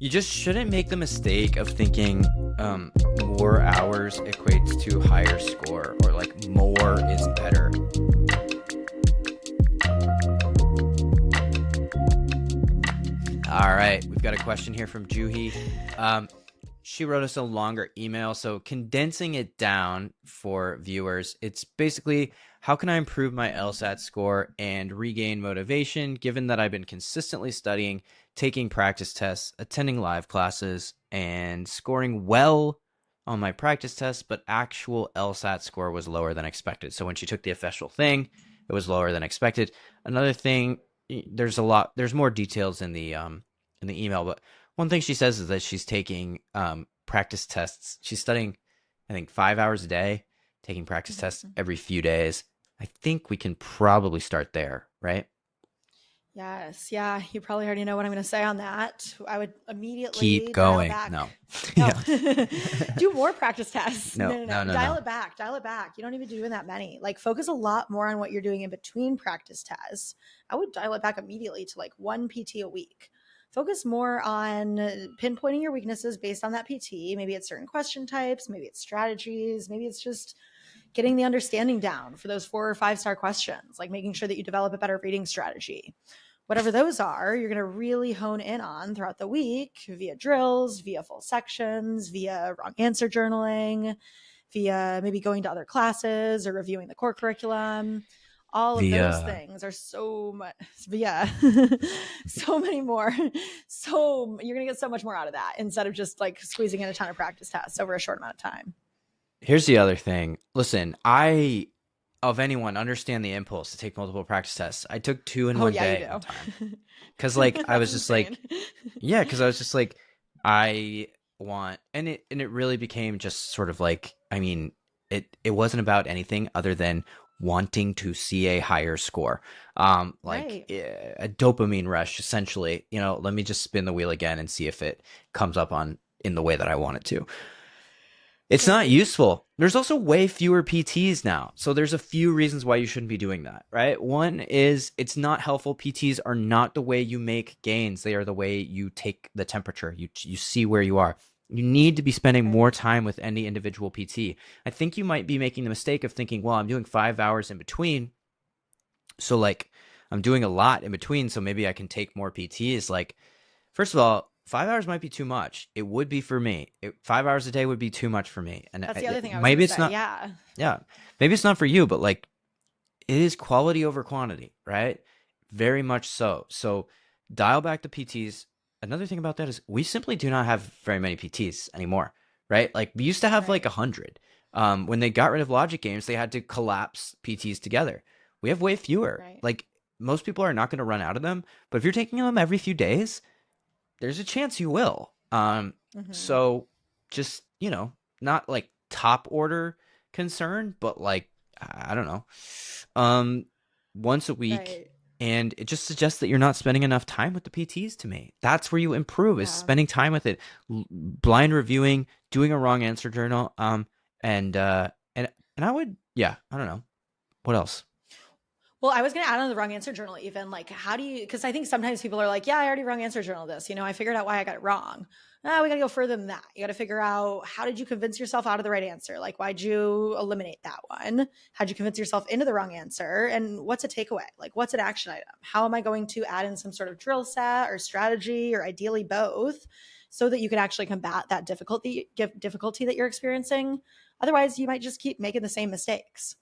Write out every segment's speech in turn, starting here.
You just shouldn't make the mistake of thinking more hours equates to higher score, or like more is better. All right, we've got a question here from Juhee. She wrote us a longer email, so condensing it down for viewers, it's basically, how can I improve my LSAT score and regain motivation given that I've been consistently studying, taking practice tests, attending live classes, and scoring well on my practice tests, but actual LSAT score was lower than expected. So when she took the official thing, it was lower than expected. Another thing, there's more details in the email, but one thing she says is that she's taking practice tests. She's studying, I think, 5 hours a day, taking practice tests every few days. I think we can probably start there, right? Yes. Yeah. You probably already know what I'm going to say on that. I would Keep immediately dial going. back. No. No, Yeah. do more practice tests. No, No. no, no, Dial no. it back. Dial it back. You don't even be doing that many. Like, focus a lot more on what you're doing in between practice tests. I would dial it back immediately to like one PT a week. Focus more on pinpointing your weaknesses based on that PT. Maybe it's certain question types. Maybe it's strategies. Maybe it's just getting the understanding down for those 4 or 5 star questions, like making sure that you develop a better reading strategy. Whatever those are, you're going to really hone in on throughout the week via drills, via full sections, via wrong answer journaling, via maybe going to other classes or reviewing the core curriculum. All of those things are so much via so many more. So you're going to get so much more out of that instead of just like squeezing in a ton of practice tests over a short amount of time. Here's the other thing. Listen, I, of anyone, understand the impulse to take multiple practice tests. I took 2 in Oh, one yeah, you day one time. do. Because, like, I That's was just insane. like, yeah, because I was just like, I want, and it really became just sort of like, I mean, it wasn't about anything other than wanting to see a higher score. Like Right. a dopamine rush, essentially. Let me just spin the wheel again and see if it comes up on in the way that I want it to. It's not Right. useful. There's also way fewer PTs now. So there's a few reasons why you shouldn't be doing that, right? One is it's not helpful. PTs are not the way you make gains. They are the way you take the temperature. You see where you are. You need to be spending more Right. time with any individual PT. I think you might be making the mistake of thinking, well, I'm doing 5 hours in between. So like I'm doing a lot in between. So maybe I can take more PTs. Like, first of all, 5 hours might be too much. It would be for me. 5 hours a day would be too much for me. And That's the other thing I was going maybe to it's say. not, Yeah. yeah, maybe it's not for you, but like it is quality over quantity, right? Very much so. So dial back the PTs. Another thing about that is we simply do not have very many PTs anymore, right? Like we used to have like Right. 100. When they got rid of logic games, they had to collapse PTs together. We have way fewer. Right. Like most people are not going to run out of them, but if you're taking them every few days, there's a chance you will. Mm-hmm. So just, not like top order concern, but like, I don't know, um, once a week. Right. And it just suggests that you're not spending enough time with the PTs to me. That's where you improve, is Yeah. spending time with it, blind reviewing, doing a wrong answer journal. And I would, yeah, I don't know. What else? Well, I was going to add on the wrong answer journal, even like, how do you, because I think sometimes people are like, yeah, I already wrong answer journal this. I figured out why I got it wrong. We got to go further than that. You got to figure out, how did you convince yourself out of the right answer? Like, why'd you eliminate that one? How'd you convince yourself into the wrong answer? And what's a takeaway? Like, what's an action item? How am I going to add in some sort of drill set or strategy, or ideally both, so that you can actually combat that difficulty that you're experiencing? Otherwise, you might just keep making the same mistakes.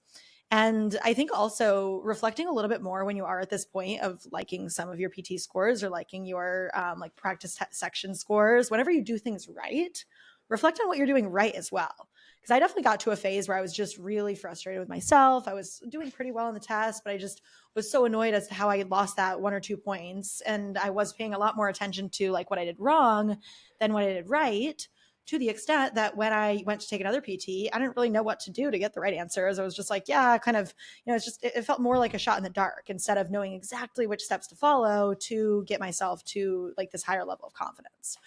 And I think also reflecting a little bit more when you are at this point of liking some of your PT scores or liking your like practice section scores, whenever you do things right, reflect on what you're doing right as well. Because I definitely got to a phase where I was just really frustrated with myself. I was doing pretty well on the test, but I just was so annoyed as to how I lost that 1 or 2 points. And I was paying a lot more attention to like what I did wrong than what I did right, to the extent that when I went to take another PT, I didn't really know what to do to get the right answers. I was just like, yeah, kind of, it felt more like a shot in the dark instead of knowing exactly which steps to follow to get myself to like this higher level of confidence.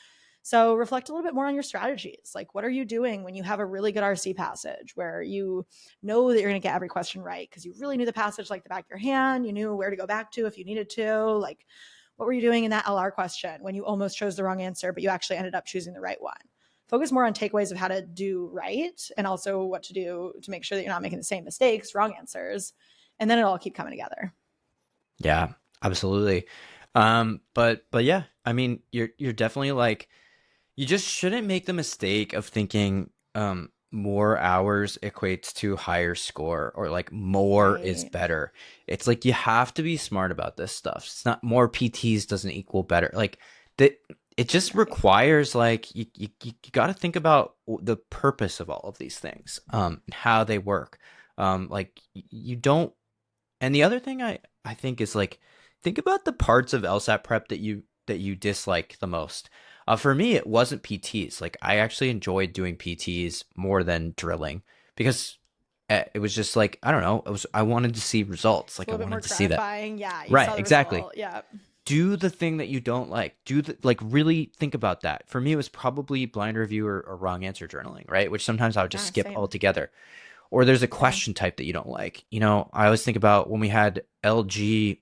So reflect a little bit more on your strategies. Like, what are you doing when you have a really good RC passage where you know that you're going to get every question right because you really knew the passage like the back of your hand, you knew where to go back to if you needed to? Like, What were you doing in that LR question when you almost chose the wrong answer, but you actually ended up choosing the right one? Focus more on takeaways of how to do right and also what to do to make sure that you're not making the same mistakes, wrong answers, and then it'll all keep coming together. Yeah, absolutely. But yeah, I mean, you're definitely like, you just shouldn't make the mistake of thinking more hours equates to higher score, or like more is Right. better. It's like you have to be smart about this stuff. It's not more PTs doesn't equal better. Like that, it just Right. requires like you got to think about the purpose of all of these things, and how they work. Like you don't. And the other thing I think is like, think about the parts of LSAT prep that you dislike the most. For me, it wasn't PTs. Like I actually enjoyed doing PTs more than drilling, because it was just like, I don't know, I wanted to see results. It's a Like I little bit more wanted to see that. gratifying. Yeah, you Right, saw the exactly. result. Yeah. Do the thing that you don't like. Do the like really think about that. For me, it was probably blind review or wrong answer journaling, right? Which sometimes I would just Yeah, skip same. altogether. Or there's a Same. question type that you don't like. I always think about when we had LG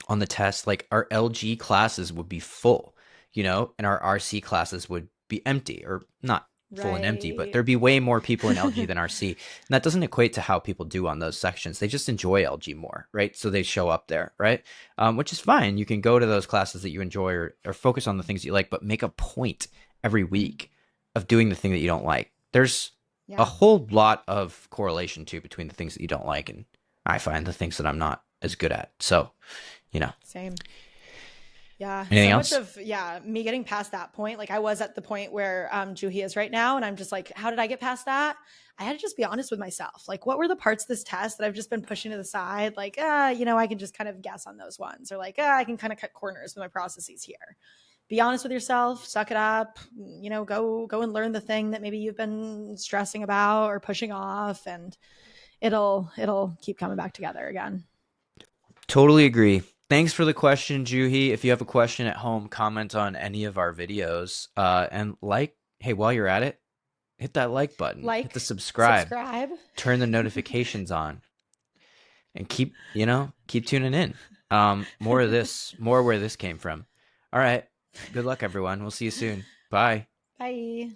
on the test, like our LG classes would be full, and our RC classes would be empty, or not full and empty, but Right. there'd be way more people in LG than RC. And that doesn't equate to how people do on those sections. They just enjoy LG more, right? So they show up there, right? Which is fine. You can go to those classes that you enjoy, or focus on the things you like, but make a point every week of doing the thing that you don't like. There's a Yeah. whole lot of correlation too between the things that you don't like, and I find the things that I'm not as good at. So, you know, Same. Yeah, anything so much else? of me getting past that point. Like I was at the point where Juhee is right now, and I'm just like, how did I get past that? I had to just be honest with myself. Like, what were the parts of this test that I've just been pushing to the side? Like, I can just kind of guess on those ones, or like, I can kind of cut corners with my processes here. Be honest with yourself, suck it up, go and learn the thing that maybe you've been stressing about or pushing off, and it'll keep coming back together again. Totally agree. Thanks for the question, Juhi. If you have a question at home, comment on any of our videos. And hey, while you're at it, hit that like button, hit the Like, subscribe, subscribe. turn the notifications on, and keep tuning in. More of this, more where this came from. All right. Good luck, everyone. We'll see you soon. Bye. Bye.